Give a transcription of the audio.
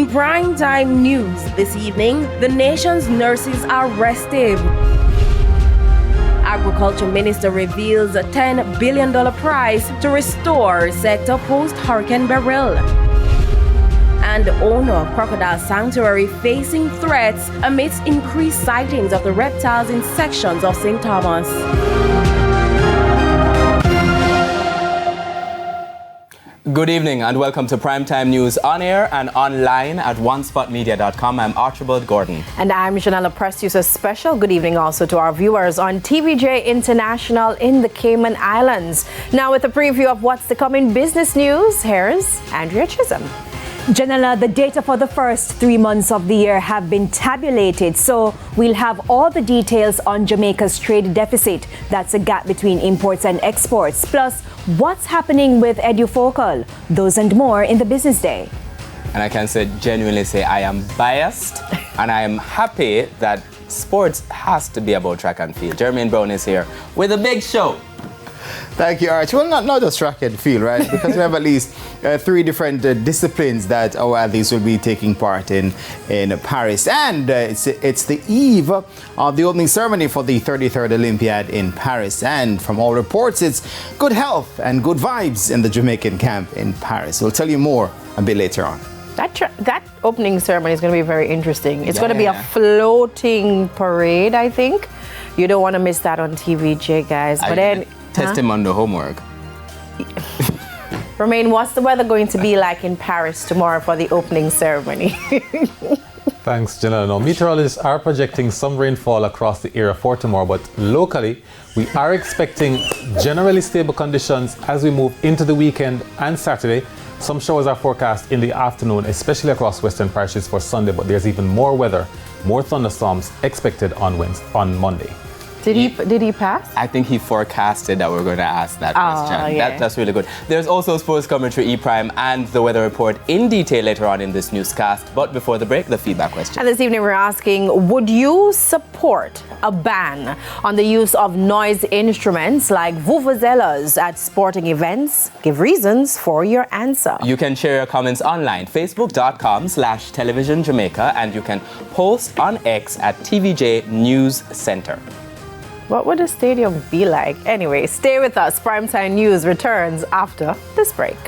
In primetime news this evening, the nation's nurses are restive. Agriculture Minister reveals a $10 billion prize to restore sector post-Hurricane Beryl. And owner of Crocodile Sanctuary facing threats amidst increased sightings of the reptiles in sections of St. Thomas. Good evening and welcome to Primetime News on air and online at onespotmedia.com. I'm Archibald Gordon. And I'm Janella Prestius. A special good evening also to our viewers on TVJ International in the Cayman Islands. Now with a preview of what's to come in business news, here's Andrea Chisholm. Janella, the data for the first 3 months of the year have been tabulated, so we'll have all the details on Jamaica's trade deficit. That's a gap between imports and exports. Plus, what's happening with Edufocal? Those and more in the business day. And I can genuinely say I am biased and I am happy that sports has to be about track and field. Jermaine Brown is here with a big show. Thank you, Arch. Well, not just track and field, right? Because we have at least 3 different disciplines that our athletes will be taking part in Paris. And it's the eve of the opening ceremony for the 33rd Olympiad in Paris. And from all reports, it's good health and good vibes in the Jamaican camp in Paris. We'll tell you more a bit later on. That opening ceremony is going to be very interesting. It's going to be a floating parade, I think. You don't want to miss that on TVJ, guys. But then... Test him on the homework. Romain, what's the weather going to be like in Paris tomorrow for the opening ceremony? Thanks, Janelle. No, meteorologists are projecting some rainfall across the area for tomorrow, but locally, we are expecting generally stable conditions as we move into the weekend and Saturday. Some showers are forecast in the afternoon, especially across western parishes for Sunday, but there's even more weather, more thunderstorms expected on Monday. Did he pass? I think he forecasted that we're going to ask that question. Yeah. That's really good. There's also sports commentary, E-Prime, and the weather report in detail later on in this newscast. But before the break, the feedback question. And this evening we're asking, would you support a ban on the use of noise instruments like vuvuzelas at sporting events? Give reasons for your answer. You can share your comments online, facebook.com/televisionjamaica, and you can post on X at TVJ News Center. What would the stadium be like? Anyway, stay with us. Primetime News returns after this break.